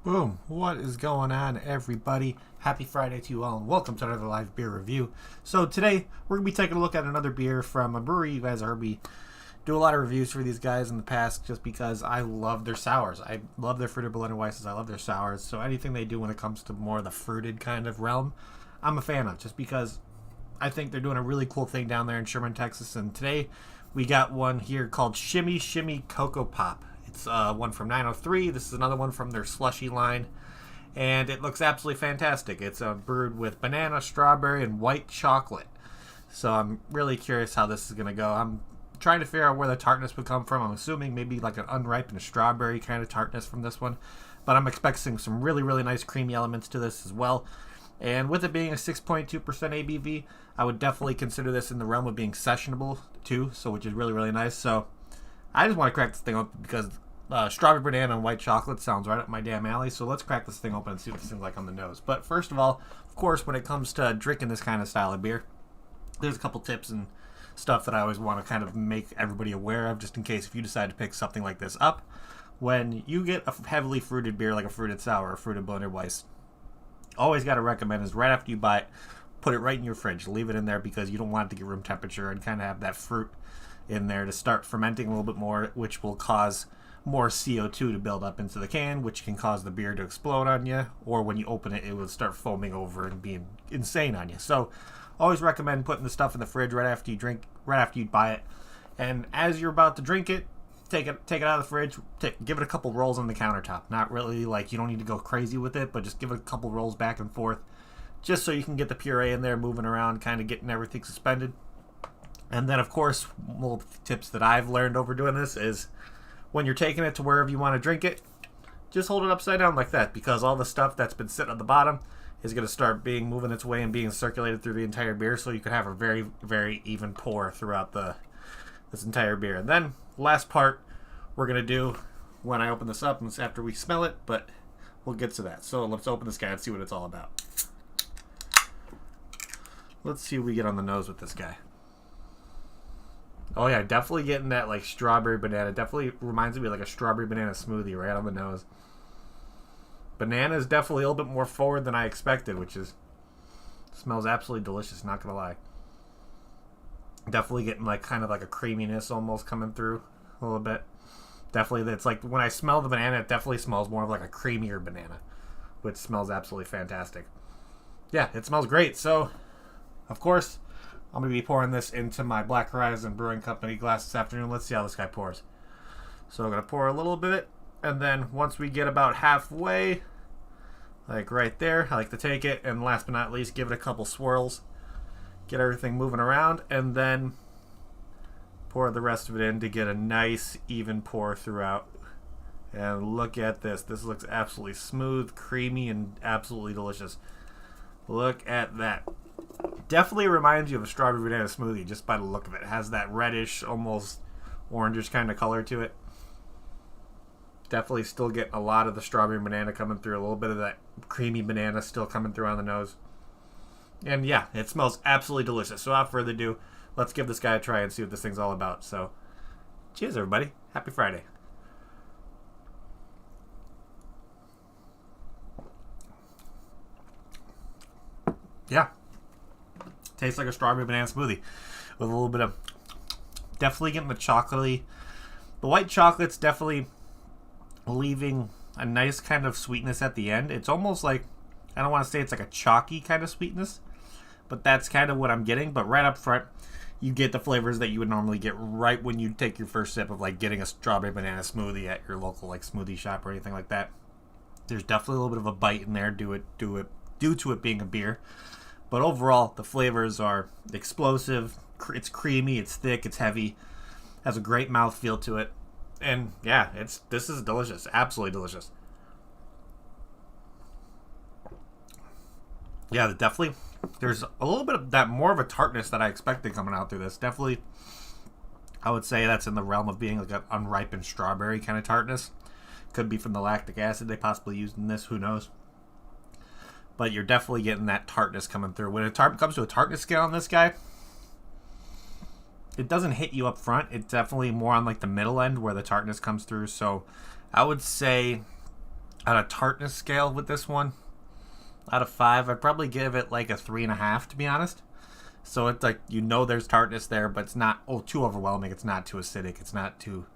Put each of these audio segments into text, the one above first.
Boom! What is going on, everybody? Happy Friday to you all, and welcome to another live beer review. So today, we're going to be taking a look at another beer from a brewery. You guys heard me do a lot of reviews for these guys in the past just because I love their sours. I love their fruited blended Weisses. I love their sours. So anything they do when it comes to more of the fruited kind of realm, I'm a fan of, just because I think they're doing a really cool thing down there in Sherman, Texas. And today, we got one here called Shimmy Coco Pop. It's one from 903. This is another one from their slushy line, and it looks absolutely fantastic. It's brewed with banana, strawberry, and white chocolate. So I'm really curious how this is going to go. I'm trying to figure out where the tartness would come from. I'm assuming maybe like an unripened strawberry kind of tartness from this one, but I'm expecting some really, really nice creamy elements to this as well. And with it being a 6.2% ABV, I would definitely consider this in the realm of being sessionable too, so which is really, really nice. So I just want to crack this thing open because strawberry banana and white chocolate sounds right up my damn alley. So let's crack this thing open and see what this thing's like on the nose. But first of all, of course, when it comes to drinking this kind of style of beer, there's a couple tips and stuff that I always want to kind of make everybody aware of, just in case if you decide to pick something like this up. When you get a heavily fruited beer like a fruited sour or fruited blended Weisse, always got to recommend is right after you buy it, put it right in your fridge. Leave it in there because you don't want it to get room temperature and kind of have that fruit in there to start fermenting a little bit more, which will cause more CO2 to build up into the can, which can cause the beer to explode on you, or when you open it, it will start foaming over and being insane on you. So always recommend putting the stuff in the fridge right after you buy it. And as you're about to drink it, take it out of the fridge, give it a couple rolls on the countertop. Not really like, you don't need to go crazy with it, but just give it a couple rolls back and forth, just so you can get the puree in there moving around, kind of getting everything suspended. And then, of course, little tips that I've learned over doing this is when you're taking it to wherever you want to drink it, just hold it upside down like that, because all the stuff that's been sitting at the bottom is going to start moving its way and being circulated through the entire beer, so you can have a very, very even pour throughout this entire beer. And then, last part we're going to do when I open this up, and it's after we smell it, but we'll get to that. So let's open this guy and see what it's all about. Let's see what we get on the nose with this guy. Oh yeah, definitely getting that like strawberry banana. Definitely reminds me of like a strawberry banana smoothie right on the nose. Banana is definitely a little bit more forward than I expected, which smells absolutely delicious, not gonna lie. Definitely getting like kind of like a creaminess almost coming through a little bit. Definitely, it's like when I smell the banana, it definitely smells more of like a creamier banana, which smells absolutely fantastic. Yeah, it smells great. So, of course, I'm going to be pouring this into my Black Horizon Brewing Company glass this afternoon. Let's see how this guy pours. So I'm going to pour a little bit, and then once we get about halfway, like right there, I like to take it, and last but not least, give it a couple swirls. Get everything moving around, and then pour the rest of it in to get a nice, even pour throughout. And look at this. This looks absolutely smooth, creamy, and absolutely delicious. Look at that. Definitely reminds you of a strawberry banana smoothie just by the look of it. It has that reddish, almost orangish kind of color to it. Definitely still get a lot of the strawberry banana coming through. A little bit of that creamy banana still coming through on the nose. And yeah, it smells absolutely delicious. So without further ado, let's give this guy a try and see what this thing's all about. So, cheers everybody. Happy Friday. Yeah. Tastes like a strawberry banana smoothie with a little bit of, definitely getting the chocolatey. The white chocolate's definitely leaving a nice kind of sweetness at the end. It's almost like, I don't want to say it's like a chalky kind of sweetness, but that's kind of what I'm getting. But right up front, you get the flavors that you would normally get right when you take your first sip of like getting a strawberry banana smoothie at your local like smoothie shop or anything like that. There's definitely a little bit of a bite in there due to it being a beer. But overall, the flavors are explosive. It's creamy, it's thick, it's heavy, has a great mouthfeel to it. And yeah, this is delicious. Absolutely delicious. Yeah, definitely. There's a little bit of that, more of a tartness that I expected coming out through this. Definitely, I would say that's in the realm of being like an unripened strawberry kind of tartness. Could be from the lactic acid they possibly used in this, who knows. But you're definitely getting that tartness coming through. When it comes to a tartness scale on this guy, it doesn't hit you up front. It's definitely more on like the middle end where the tartness comes through. So I would say on a tartness scale with this one, out of 5, I'd probably give it like a 3.5 to be honest. So it's like, you know, there's tartness there, but it's not too overwhelming. It's not too acidic. It's not too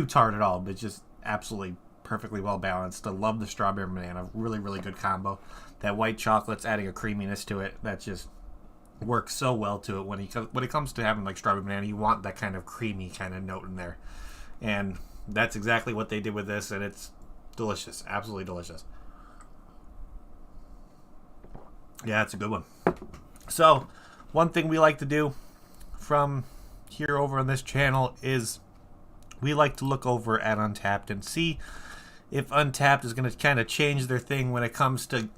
tart at all. But it's just absolutely perfectly well balanced. I love the strawberry banana. Really, really good combo. That white chocolate's adding a creaminess to it that just works so well to it. When it comes to having like strawberry banana, you want that kind of creamy kind of note in there. And that's exactly what they did with this, and it's delicious. Absolutely delicious. Yeah, it's a good one. So, one thing we like to do from here over on this channel is we like to look over at Untappd and see if Untappd is going to kind of change their thing when it comes to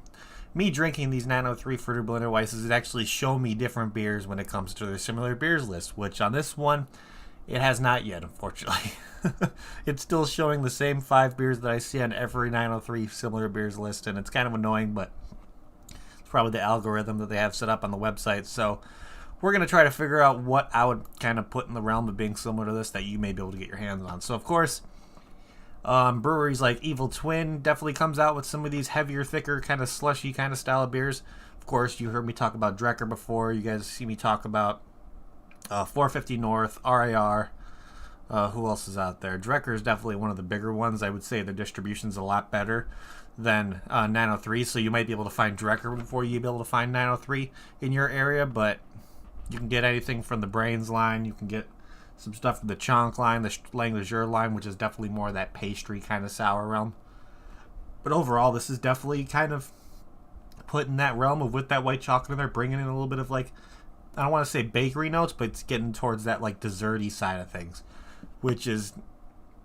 me drinking these 903 Fruiter Blender Weisses. It actually show me different beers when it comes to their similar beers list, which on this one, it has not yet, unfortunately. It's still showing the same 5 beers that I see on every 903 similar beers list, and it's kind of annoying, but it's probably the algorithm that they have set up on the website. So we're going to try to figure out what I would kind of put in the realm of being similar to this that you may be able to get your hands on. So, of course, Breweries like Evil Twin definitely comes out with some of these heavier, thicker, kind of slushy kind of style of beers. Of course, you heard me talk about Drecker before. You guys see me talk about 450 North, RAR. Who else is out there? Drecker is definitely one of the bigger ones. I would say the distribution's a lot better than 903, so you might be able to find Drecker before you'd be able to find 903 in your area, but you can get anything from the Brains line. You can get some stuff from the Chonk line, the Langlageur line, which is definitely more that pastry kind of sour realm. But overall, this is definitely kind of put in that realm of with that white chocolate in there, bringing in a little bit of like, I don't want to say bakery notes, but it's getting towards that like desserty side of things, which is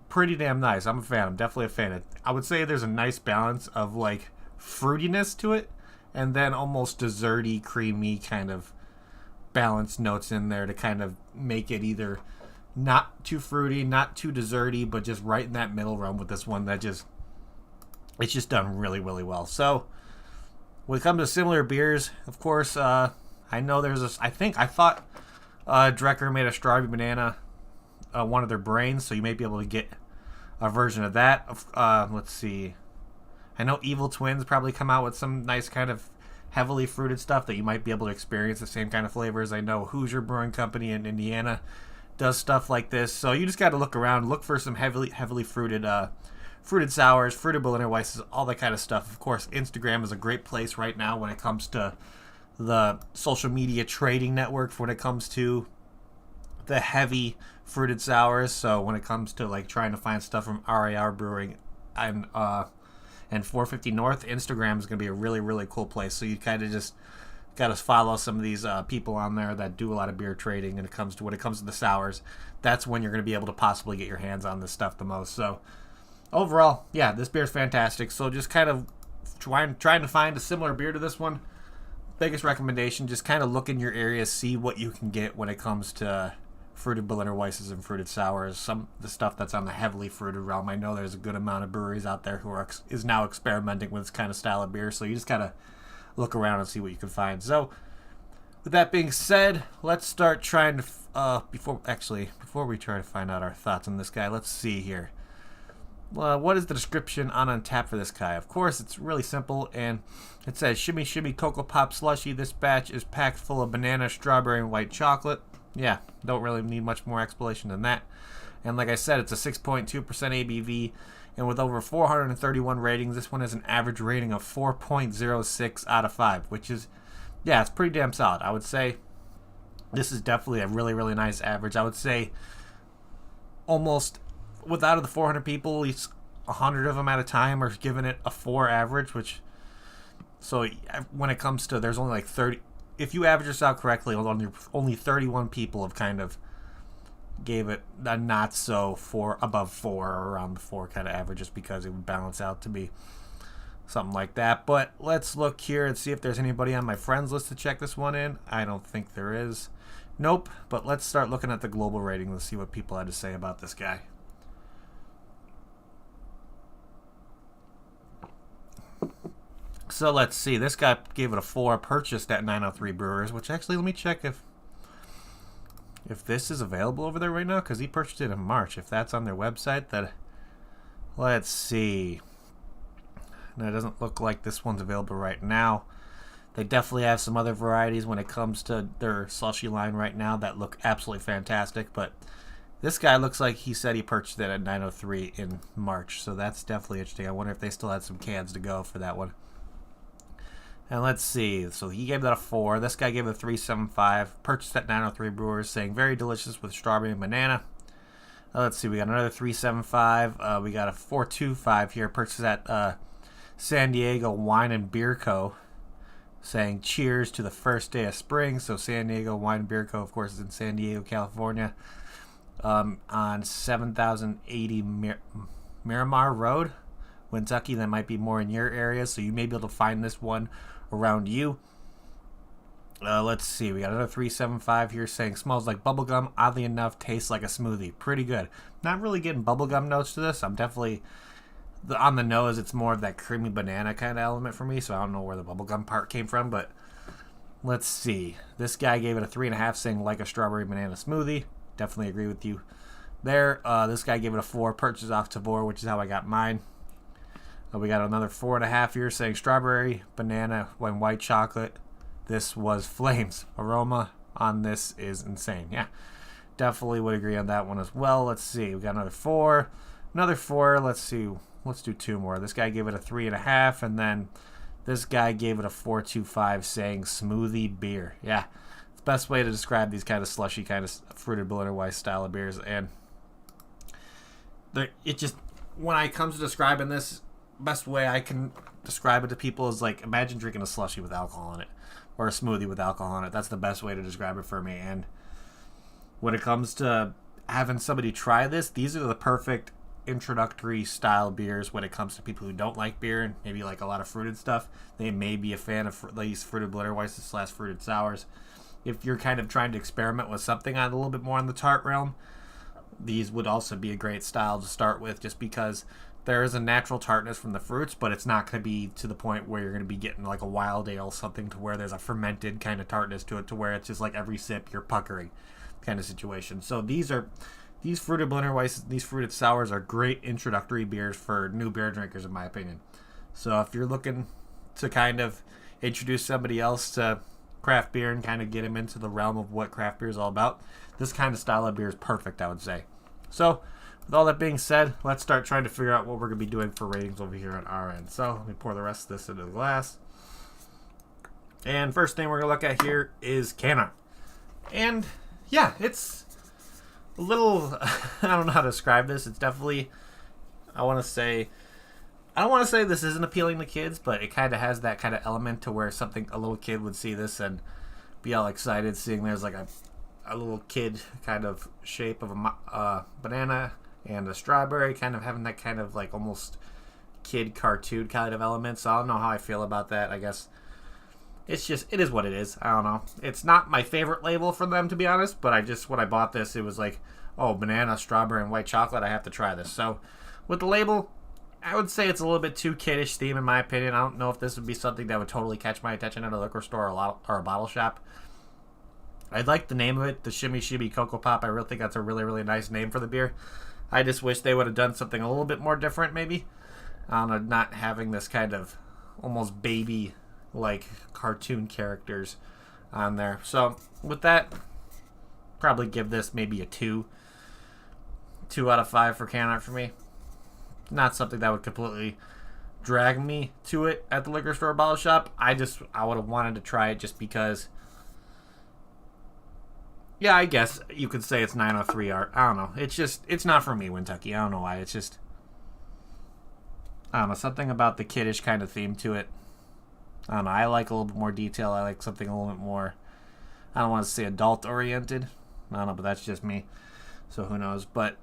pretty damn nice. I'm a fan. I'm definitely a fan. I would say there's a nice balance of like fruitiness to it, and then almost desserty, creamy kind of balanced notes in there to kind of make it either not too fruity, not too desserty, but just right in that middle realm with this one that just, it's just done really, really well. So when it comes to similar beers, of course, I know there's a, I thought Drecker made a strawberry banana one of their brains, so you may be able to get a version of that. Let's see. I know Evil Twins probably come out with some nice kind of heavily fruited stuff that you might be able to experience the same kind of flavors. I know Hoosier Brewing Company in Indiana does stuff like this, so you just got to look around, look for some heavily fruited sours, fruited Berliner Weisses, all that kind of stuff. Of course, Instagram is a great place right now when it comes to the social media trading network for when it comes to the heavy fruited sours. So when it comes to like trying to find stuff from RAR Brewing and 450 North, Instagram is going to be a really, really cool place. So you kind of just got to follow some of these people on there that do a lot of beer trading. And when it comes to the sours, that's when you're going to be able to possibly get your hands on this stuff the most. So overall, yeah, this beer is fantastic. So just kind of trying to find a similar beer to this one. Biggest recommendation, just kind of look in your area, see what you can get when it comes to fruited Berliner Weisses and fruited sours. Some of the stuff that's on the heavily fruited realm. I know there's a good amount of breweries out there who is now experimenting with this kind of style of beer. So you just gotta look around and see what you can find. So with that being said, let's start trying to before we try to find out our thoughts on this guy, let's see here. What is the description on Untappd for this guy? Of course, it's really simple, and it says, Shimmy Shimmy Coco Pop Slushy. This batch is packed full of banana, strawberry, and white chocolate. Yeah, don't really need much more explanation than that. And like I said, it's a 6.2% ABV, and with over 431 ratings, this one has an average rating of 4.06 out of 5, which is, yeah, it's pretty damn solid. I would say this is definitely a really, really nice average. I would say almost, out of the 400 people, at least 100 of them at a time are giving it a 4 average, which, so when it comes to, there's only like 30, if you average this out correctly, only 31 people have kind of gave it a not so above 4 or around the 4 kind of average, just because it would balance out to be something like that. But let's look here and see if there's anybody on my friends list to check this one in. I don't think there is. Nope. But let's start looking at the global rating. Let's see what people had to say about this guy. So let's see. This guy gave it a 4, purchased at 903 Brewers, which actually, let me check if this is available over there right now, because he purchased it in March. If that's on their website, let's see. No, it doesn't look like this one's available right now. They definitely have some other varieties when it comes to their slushy line right now that look absolutely fantastic, but this guy looks like he said he purchased it at 903 in March, so that's definitely interesting. I wonder if they still had some cans to go for that one. And let's see. So he gave that a 4. This guy gave it a 3.75. Purchased at 903 Brewers, saying very delicious with strawberry and banana. Let's see. We got another 3.75. We got a 4.25 here. Purchased at San Diego Wine and Beer Co. Saying cheers to the first day of spring. So San Diego Wine and Beer Co. of course is in San Diego, California. On 7080 Miramar Road, Kentucky. That might be more in your area, so you may be able to find this one around you. Let's see. We got another 3.75 here saying smells like bubblegum. Oddly enough, tastes like a smoothie. Pretty good. Not really getting bubblegum notes to this. I'm definitely on the nose. It's more of that creamy banana kind of element for me, so I don't know where the bubblegum part came from, but let's see. This guy gave it a 3.5, saying like a strawberry banana smoothie. Definitely agree with you there. This guy gave it a 4. Purchase off Tavor, which is how I got mine. We got another 4.5 here saying strawberry, banana, and white chocolate. This was flames. Aroma on this is insane. Yeah, definitely would agree on that one as well. Let's see. We got another 4. Another 4. Let's see. Let's do 2 more. This guy gave it a 3.5, and then this guy gave it a 4.25 saying smoothie beer. Yeah, it's the best way to describe these kind of slushy, kind of fruited blender Weisse style of beers. And it just, when it comes to describing this, best way I can describe it to people is like, imagine drinking a slushy with alcohol in it, or a smoothie with alcohol in it. That's the best way to describe it for me. And when it comes to having somebody try this, these are the perfect introductory style beers when it comes to people who don't like beer and maybe like a lot of fruited stuff. They may be a fan of these fruited blender Weisses / fruited sours. If you're kind of trying to experiment with something on a little bit more in the tart realm, these would also be a great style to start with, just because there is a natural tartness from the fruits, but it's not going to be to the point where you're going to be getting like a wild ale, something to where there's a fermented kind of tartness to it, to where it's just like every sip you're puckering kind of situation. So these fruited blender Weisses, these fruited sours are great introductory beers for new beer drinkers, in my opinion. So if you're looking to kind of introduce somebody else to craft beer and kind of get them into the realm of what craft beer is all about, this kind of style of beer is perfect, I would say. So with all that being said, let's start trying to figure out what we're going to be doing for ratings over here on our end. So let me pour the rest of this into the glass. And first thing we're going to look at here is can art. And yeah, it's a little, I don't know how to describe this. It's definitely, I don't want to say this isn't appealing to kids, but it kind of has that kind of element to where a little kid would see this and be all excited, seeing there's like a little kid kind of shape of a banana and a strawberry, kind of having that kind of like almost kid cartoon kind of element. So I don't know how I feel about that. I guess it is what it is. I don't know. It's not my favorite label for them, to be honest, but when I bought this, it was like, oh, banana, strawberry, and white chocolate, I have to try this. So with the label, I would say it's a little bit too kiddish theme, in my opinion. I don't know if this would be something that would totally catch my attention at a liquor store or a bottle shop. I like the name of it, the Shimmy Coco Pop. I really think that's a really, really nice name for the beer. I just wish they would have done something a little bit more different, maybe. Not having this kind of almost baby like cartoon characters on there. So with that, probably give this maybe a 2 out of 5 for can art for me. Not something that would completely drag me to it at the liquor store or bottle shop. I would have wanted to try it just because, yeah, I guess you could say it's 903 art. I don't know. It's not for me, Kentucky. I don't know why. I don't know, something about the kiddish kind of theme to it. I don't know. I like a little bit more detail. I like something a little bit more, I don't want to say adult-oriented. I don't know, but that's just me. So who knows. But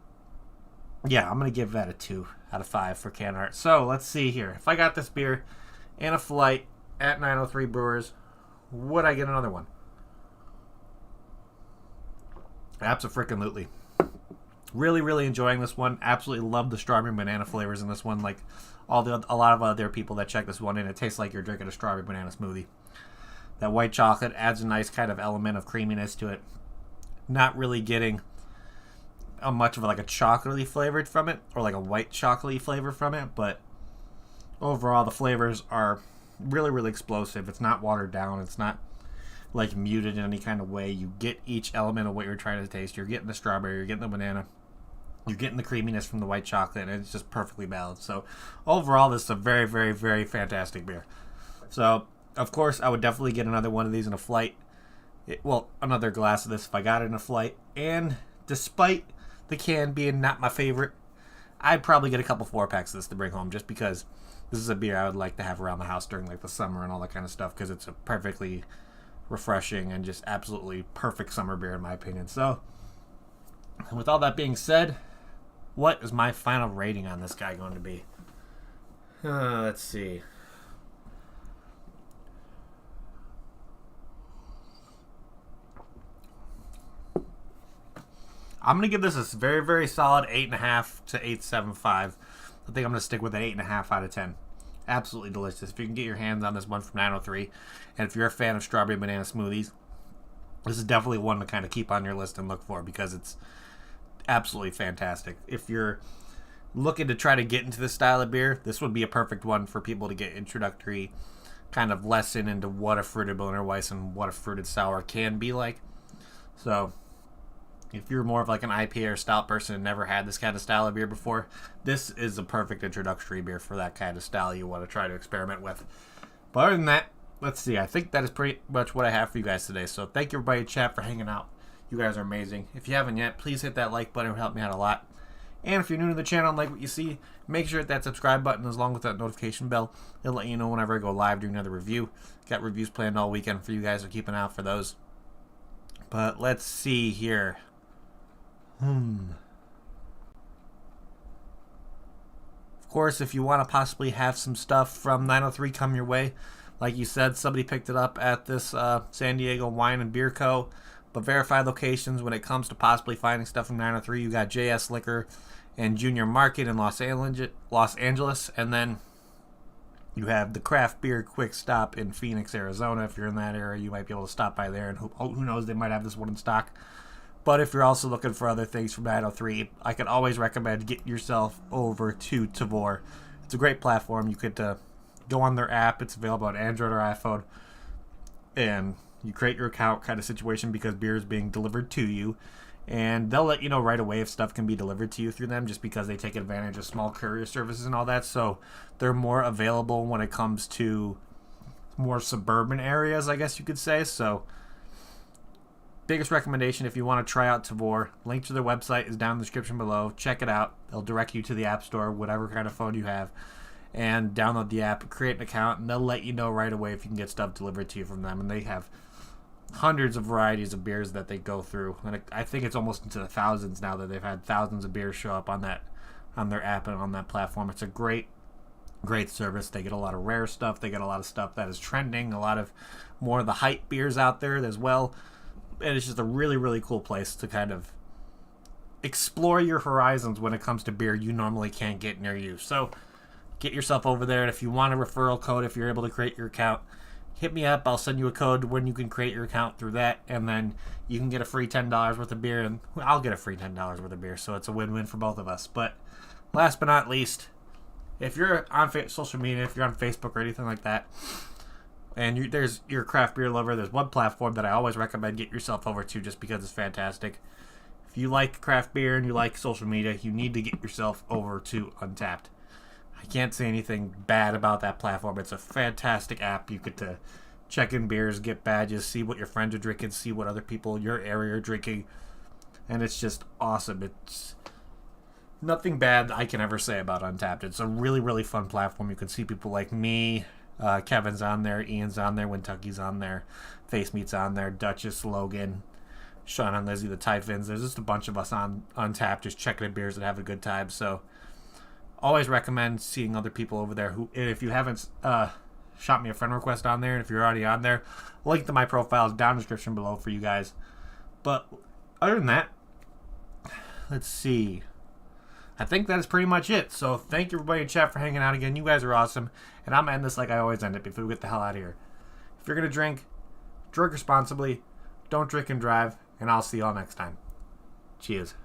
yeah, I'm going to give that a 2 out of 5 for can art. So let's see here. If I got this beer in a flight at 903 Brewers, would I get another one? Abso-freaking-lutely. Really, really enjoying this one. Absolutely love the strawberry and banana flavors in this one. Like a lot of other people that check this one in, it tastes like you're drinking a strawberry banana smoothie. That white chocolate adds a nice kind of element of creaminess to it. Not really getting much of like a chocolatey flavor from it, or like a white chocolatey flavor from it, but overall the flavors are really, really explosive. It's not watered down. It's not like muted in any kind of way. You get each element of what you're trying to taste. You're getting the strawberry, you're getting the banana, you're getting the creaminess from the white chocolate, and it's just perfectly balanced. So overall, this is a very, very, very fantastic beer. So of course, I would definitely get another one of these in a flight. Another glass of this if I got it in a flight. And despite the can being not my favorite, I'd probably get a couple 4-packs of this to bring home, just because this is a beer I would like to have around the house during like the summer and all that kind of stuff, because it's a perfectly refreshing and just absolutely perfect summer beer in my opinion. So with all that being said, what is my final rating on this guy going to be? Let's see. I'm going to give this a very, very solid 8.5 to 8.75. I think I'm going to stick with an 8.5 out of 10. Absolutely delicious. If you can get your hands on this one from 903, and if you're a fan of strawberry banana smoothies, this is definitely one to kind of keep on your list and look for, because absolutely fantastic. If you're looking to try to get into this style of beer, this would be a perfect one for people to get introductory kind of lesson into what a fruited Berliner Weisse and what a fruited sour can be like. So if you're more of like an IPA or stout person and never had this kind of style of beer before, this is a perfect introductory beer for that kind of style you want to try to experiment with. But other than that, let's see. I think that is pretty much what I have for you guys today. So thank you everybody in chat for hanging out. You guys are amazing. If you haven't yet, please hit that like button. It would help me out a lot. And if you're new to the channel and like what you see, make sure to hit that subscribe button along with that notification bell. It'll let you know whenever I go live doing another review. Got reviews planned all weekend for you guys, so keep an eye out for those. But let's see here. Of course, if you want to possibly have some stuff from 903 come your way, like you said, somebody picked it up at this San Diego Wine and Beer Co. But verified locations when it comes to possibly finding stuff from 903, you got JS Liquor and Junior Market in Los Angeles, and then you have the Craft Beer Quick Stop in Phoenix, Arizona. If you're in that area, you might be able to stop by there, and who knows, they might have this one in stock. But if you're also looking for other things from 903, I could always recommend getting yourself over to Tavour. It's a great platform. You could go on their app. It's available on Android or iPhone. And you create your account kind of situation because beer is being delivered to you. And they'll let you know right away if stuff can be delivered to you through them just because they take advantage of small courier services and all that. So they're more available when it comes to more suburban areas, I guess you could say. So biggest recommendation if you want to try out Tavour, link to their website is down in the description below. Check it out. They'll direct you to the App Store, whatever kind of phone you have, and download the app, create an account, and they'll let you know right away if you can get stuff delivered to you from them. And they have hundreds of varieties of beers that they go through, and I think it's almost into the thousands now that they've had thousands of beers show up on their app and on that platform. It's a great service. They get a lot of rare stuff. They get a lot of stuff that is trending, a lot of more of the hype beers out there as well. And it's just a really, really cool place to kind of explore your horizons when it comes to beer you normally can't get near you. So get yourself over there, and if you want a referral code, if you're able to create your account, hit me up. I'll send you a code when you can create your account through that, and then you can get a free $10 worth of beer, and I'll get a free $10 worth of beer, so it's a win-win for both of us. But last but not least, if you're on social media, if you're on Facebook or anything like that, and you're a craft beer lover, there's one platform that I always recommend get yourself over to just because it's fantastic. If you like craft beer and you like social media, you need to get yourself over to Untappd. I can't say anything bad about that platform. It's a fantastic app. You get to check in beers, get badges, see what your friends are drinking, see what other people in your area are drinking, and it's just awesome. It's nothing bad I can ever say about Untappd. It's a really, really fun platform. You can see people like me, Kevin's on there, Ian's on there, Wintucky's on there, Face Meat's on there, Duchess, Logan, Sean and Lizzie, the Typhons. There's just a bunch of us on Untappd just checking in beers and having a good time. So always recommend seeing other people over there. Who, if you haven't shot me a friend request on there, and if you're already on there, link to my profile is down in the description below for you guys. But other than that, let's see. I think that is pretty much it. So thank you everybody in chat for hanging out again. You guys are awesome. And I'm going to end this like I always end it before we get the hell out of here. If you're going to drink responsibly. Don't drink and drive. And I'll see y'all next time. Cheers.